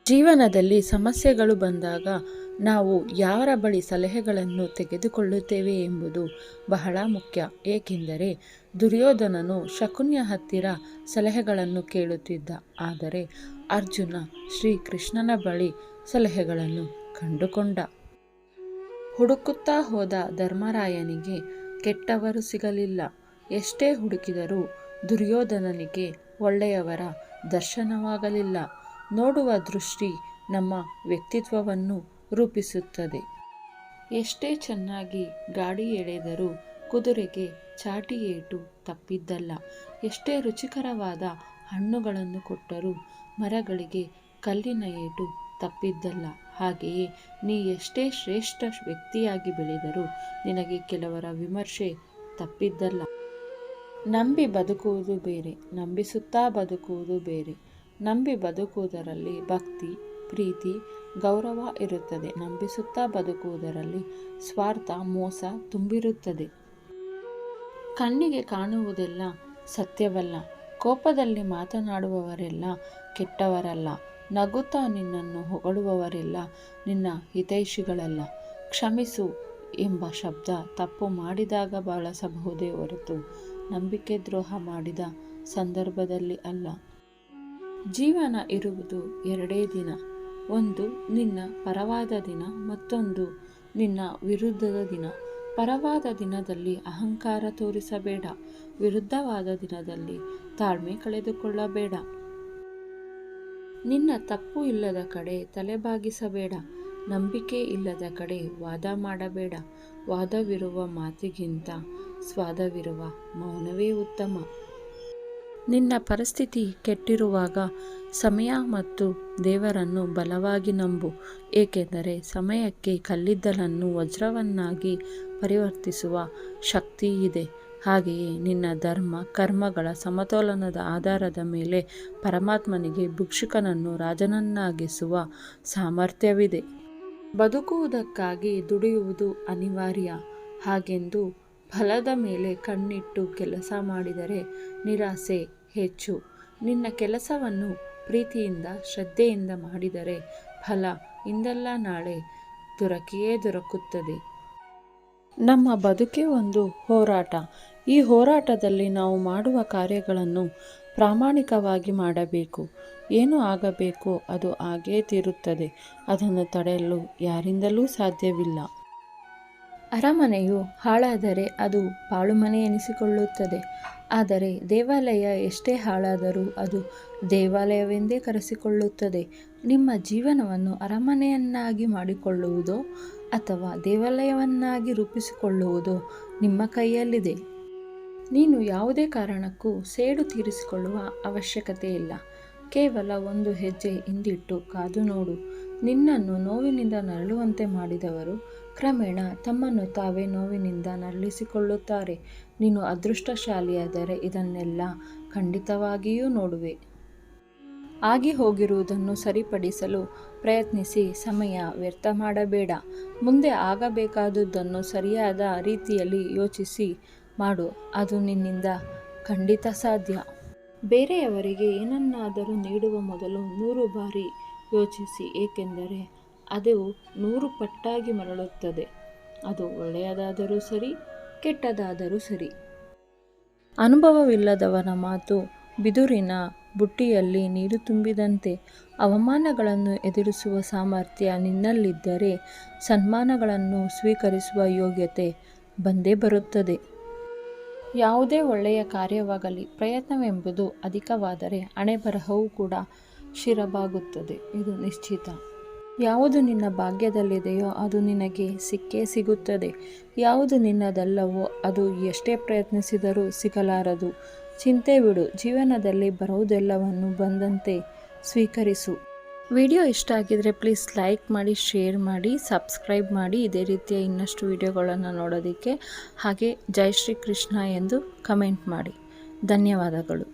ಜೀವನದಲ್ಲಿ ಸಮಸ್ಯೆಗಳು ಬಂದಾಗ ನಾವು ಯಾರ ಬಳಿ ಸಲಹೆಗಳನ್ನು ತೆಗೆದುಕೊಳ್ಳುತ್ತೇವೆ ಎಂಬುದು ಬಹಳ ಮುಖ್ಯ. ಏಕೆಂದರೆ ದುರ್ಯೋಧನನು ಶಕುನಿಯ ಹತ್ತಿರ ಸಲಹೆಗಳನ್ನು ಕೇಳುತ್ತಿದ್ದ. ಆದರೆ ಅರ್ಜುನ ಶ್ರೀಕೃಷ್ಣನ ಬಳಿ ಸಲಹೆಗಳನ್ನು ಕಂಡುಕೊಂಡ. ಹುಡುಕುತ್ತಾ ಹೋದ ಧರ್ಮರಾಯನಿಗೆ ಕೆಟ್ಟವರು ಸಿಗಲಿಲ್ಲ. ಎಷ್ಟೇ ಹುಡುಕಿದರೂ ದುರ್ಯೋಧನನಿಗೆ ಒಳ್ಳೆಯವರ ದರ್ಶನವಾಗಲಿಲ್ಲ. ನೋಡುವ ದೃಷ್ಟಿ ನಮ್ಮ ವ್ಯಕ್ತಿತ್ವವನ್ನು ರೂಪಿಸುತ್ತದೆ. ಎಷ್ಟೇ ಚೆನ್ನಾಗಿ ಗಾಡಿ ಎಳೆದರೂ ಕುದುರೆಗೆ ಚಾಟಿ ಏಟು ತಪ್ಪಿದ್ದಲ್ಲ. ಎಷ್ಟೇ ರುಚಿಕರವಾದ ಹಣ್ಣುಗಳನ್ನು ಕೊಟ್ಟರೂ ಮರಗಳಿಗೆ ಕಲ್ಲಿನ ಏಟು ತಪ್ಪಿದ್ದಲ್ಲ. ಹಾಗೆಯೇ ನೀ ಎಷ್ಟೇ ಶ್ರೇಷ್ಠ ವ್ಯಕ್ತಿಯಾಗಿ ಬೆಳೆದರೂ ನಿನಗೆ ಕೆಲವರ ವಿಮರ್ಶೆ ತಪ್ಪಿದ್ದಲ್ಲ. ನಂಬಿ ಬದುಕುವುದು ಬೇರೆ, ನಂಬಿಸುತ್ತಾ ಬದುಕುವುದು ಬೇರೆ. ನಂಬಿ ಬದುಕುವುದರಲ್ಲಿ ಭಕ್ತಿ, ಪ್ರೀತಿ, ಗೌರವ ಇರುತ್ತದೆ. ನಂಬಿಸುತ್ತಾ ಬದುಕುವುದರಲ್ಲಿ ಸ್ವಾರ್ಥ, ಮೋಸ ತುಂಬಿರುತ್ತದೆ. ಕಣ್ಣಿಗೆ ಕಾಣುವುದೆಲ್ಲ ಸತ್ಯವಲ್ಲ. ಕೋಪದಲ್ಲಿ ಮಾತನಾಡುವವರೆಲ್ಲ ಕೆಟ್ಟವರಲ್ಲ. ನಗುತ್ತಾ ನಿನ್ನನ್ನು ಹೊಗಳುವವರೆಲ್ಲ ನಿನ್ನ ಹಿತೈಷಿಗಳಲ್ಲ. ಕ್ಷಮಿಸು ಎಂಬ ಶಬ್ದ ತಪ್ಪು ಮಾಡಿದಾಗ ಬಳಸಬಹುದೇ ಹೊರತು ನಂಬಿಕೆ ದ್ರೋಹ ಮಾಡಿದ ಸಂದರ್ಭದಲ್ಲಿ ಅಲ್ಲ. ಜೀವನ ಇರುವುದು ಎರಡೇ ದಿನ. ಒಂದು ನಿನ್ನ ಪರವಾದ ದಿನ, ಮತ್ತೊಂದು ನಿನ್ನ ವಿರುದ್ಧದ ದಿನ. ಪರವಾದ ದಿನದಲ್ಲಿ ಅಹಂಕಾರ ತೋರಿಸಬೇಡ. ವಿರುದ್ಧವಾದ ದಿನದಲ್ಲಿ ತಾಳ್ಮೆ ಕಳೆದುಕೊಳ್ಳಬೇಡ. ನಿನ್ನ ತಪ್ಪು ಇಲ್ಲದ ಕಡೆ ತಲೆಬಾಗಿಸಬೇಡ. ನಂಬಿಕೆ ಇಲ್ಲದ ಕಡೆ ವಾದ ಮಾಡಬೇಡ. ವಾದವಿರುವ ಮಾತಿಗಿಂತ ಸ್ವಾದವಿರುವ ಮೌನವೇ ಉತ್ತಮ. ನಿನ್ನ ಪರಿಸ್ಥಿತಿ ಕೆಟ್ಟಿರುವಾಗ ಸಮಯ ಮತ್ತು ದೇವರನ್ನು ಬಲವಾಗಿ ನಂಬು. ಏಕೆಂದರೆ ಸಮಯಕ್ಕೆ ಕಲ್ಲಿದ್ದಲನ್ನು ವಜ್ರವನ್ನಾಗಿ ಪರಿವರ್ತಿಸುವ ಶಕ್ತಿ ಇದೆ. ಹಾಗೆಯೇ ನಿನ್ನ ಧರ್ಮ ಕರ್ಮಗಳ ಸಮತೋಲನದ ಆಧಾರದ ಮೇಲೆ ಪರಮಾತ್ಮನಿಗೆ ಭಿಕ್ಷುಕನನ್ನು ರಾಜನನ್ನಾಗಿಸುವ ಸಾಮರ್ಥ್ಯವಿದೆ. ಬದುಕುವುದಕ್ಕಾಗಿ ದುಡಿಯುವುದು ಅನಿವಾರ್ಯ. ಹಾಗೆಂದು ಫಲದ ಮೇಲೆ ಕಣ್ಣಿಟ್ಟು ಕೆಲಸ ಮಾಡಿದರೆ ನಿರಾಸೆ ಹೆಚ್ಚು. ನಿನ್ನ ಕೆಲಸವನ್ನು ಪ್ರೀತಿಯಿಂದ ಶ್ರದ್ಧೆಯಿಂದ ಮಾಡಿದರೆ ಫಲ ಇಂದಲ್ಲ ನಾಳೆ ದೊರಕಿಯೇ ದೊರಕುತ್ತದೆ. ನಮ್ಮ ಬದುಕೇ ಒಂದು ಹೋರಾಟ. ಈ ಹೋರಾಟದಲ್ಲಿ ನಾವು ಮಾಡುವ ಕಾರ್ಯಗಳನ್ನು ಪ್ರಾಮಾಣಿಕವಾಗಿ ಮಾಡಬೇಕು. ಏನು ಆಗಬೇಕೋ ಅದು ಆಗೇ ತೀರುತ್ತದೆ. ಅದನ್ನು ತಡೆಯಲು ಯಾರಿಂದಲೂ ಸಾಧ್ಯವಿಲ್ಲ. ಅರಮನೆಯು ಹಾಳಾದರೆ ಅದು ಪಾಳುಮನೆ ಎನಿಸಿಕೊಳ್ಳುತ್ತದೆ. ಆದರೆ ದೇವಾಲಯ ಎಷ್ಟೇ ಹಾಳಾದರೂ ಅದು ದೇವಾಲಯವೆಂದೇ ಕರೆಸಿಕೊಳ್ಳುತ್ತದೆ. ನಿಮ್ಮ ಜೀವನವನ್ನು ಅರಮನೆಯನ್ನಾಗಿ ಮಾಡಿಕೊಳ್ಳುವುದೋ ಅಥವಾ ದೇವಾಲಯವನ್ನಾಗಿ ರೂಪಿಸಿಕೊಳ್ಳುವುದೋ ನಿಮ್ಮ ಕೈಯಲ್ಲಿದೆ. ನೀನು ಯಾವುದೇ ಕಾರಣಕ್ಕೂ ಸೇಡು ತೀರಿಸಿಕೊಳ್ಳುವ ಅವಶ್ಯಕತೆ ಇಲ್ಲ. ಕೇವಲ ಒಂದು ಹೆಜ್ಜೆ ಹಿಂದಿಟ್ಟು ಕಾದು ನೋಡು. ನಿನ್ನನ್ನು ನೋವಿನಿಂದ ನರಳುವಂತೆ ಮಾಡಿದವರು ಕ್ರಮೇಣ ತಮ್ಮನ್ನು ತಾವೇ ನೋವಿನಿಂದ ನರಳಿಸಿಕೊಳ್ಳುತ್ತಾರೆ. ನೀನು ಅದೃಷ್ಟಶಾಲಿಯಾದರೆ ಇದನ್ನೆಲ್ಲ ಖಂಡಿತವಾಗಿಯೂ ನೋಡುವೆ. ಆಗಿ ಹೋಗಿರುವುದನ್ನು ಸರಿಪಡಿಸಲು ಪ್ರಯತ್ನಿಸಿ ಸಮಯ ವ್ಯರ್ಥ ಮಾಡಬೇಡ. ಮುಂದೆ ಆಗಬೇಕಾದುದನ್ನು ಸರಿಯಾದ ರೀತಿಯಲ್ಲಿ ಯೋಚಿಸಿ ಮಾಡು. ಅದು ನಿನ್ನಿಂದ ಖಂಡಿತ ಸಾಧ್ಯ. ಬೇರೆಯವರಿಗೆ ಏನನ್ನಾದರೂ ನೀಡುವ ಮೊದಲು 100 ಬಾರಿ ಯೋಚಿಸಿ. ಏಕೆಂದರೆ ಅದು 100 ಪಟ್ಟಾಗಿ ಮರಳುತ್ತದೆ. ಅದು ಒಳ್ಳೆಯದಾದರೂ ಸರಿ, ಕೆಟ್ಟದಾದರೂ ಸರಿ. ಅನುಭವವಿಲ್ಲದವನ ಮಾತು ಬಿದುರಿನ ಬುಟ್ಟಿಯಲ್ಲಿ ನೀರು ತುಂಬಿದಂತೆ. ಅವಮಾನಗಳನ್ನು ಎದುರಿಸುವ ಸಾಮರ್ಥ್ಯ ನಿನ್ನಲ್ಲಿದ್ದರೆ ಸನ್ಮಾನಗಳನ್ನು ಸ್ವೀಕರಿಸುವ ಯೋಗ್ಯತೆ ಬಂದೇ ಬರುತ್ತದೆ. ಯಾವುದೇ ಒಳ್ಳೆಯ ಕಾರ್ಯವಾಗಲಿ ಪ್ರಯತ್ನವೆಂಬುದು ಅಧಿಕವಾದರೆ ಹಣೆಬರಹವೂ ಕೂಡ ಶಿರಬಾಗುತ್ತದೆ. ಇದು ನಿಶ್ಚಿತ. ಯಾವುದು ನಿನ್ನ ಭಾಗ್ಯದಲ್ಲಿದೆಯೋ ಅದು ನಿನಗೆ ಸಿಕ್ಕೇ ಸಿಗುತ್ತದೆ. ಯಾವುದು ನಿನ್ನದಲ್ಲವೋ ಅದು ಎಷ್ಟೇ ಪ್ರಯತ್ನಿಸಿದರೂ ಸಿಗಲಾರದು. ಚಿಂತೆ ಬಿಡು. ಜೀವನದಲ್ಲಿ ಬರುವುದೆಲ್ಲವನ್ನು ಬಂದಂತೆ ಸ್ವೀಕರಿಸು. ವಿಡಿಯೋ ಇಷ್ಟ ಆಗಿದರೆ ಪ್ಲೀಸ್ ಲೈಕ್ ಮಾಡಿ, ಶೇರ್ ಮಾಡಿ, ಸಬ್ಸ್ಕ್ರೈಬ್ ಮಾಡಿ. ಇದೇ ರೀತಿಯ ಇನ್ನಷ್ಟು ವಿಡಿಯೋಗಳನ್ನು ನೋಡೋದಕ್ಕೆ. ಹಾಗೆ ಜೈ ಶ್ರೀ ಕೃಷ್ಣ ಎಂದು ಕಮೆಂಟ್ ಮಾಡಿ. ಧನ್ಯವಾದಗಳು.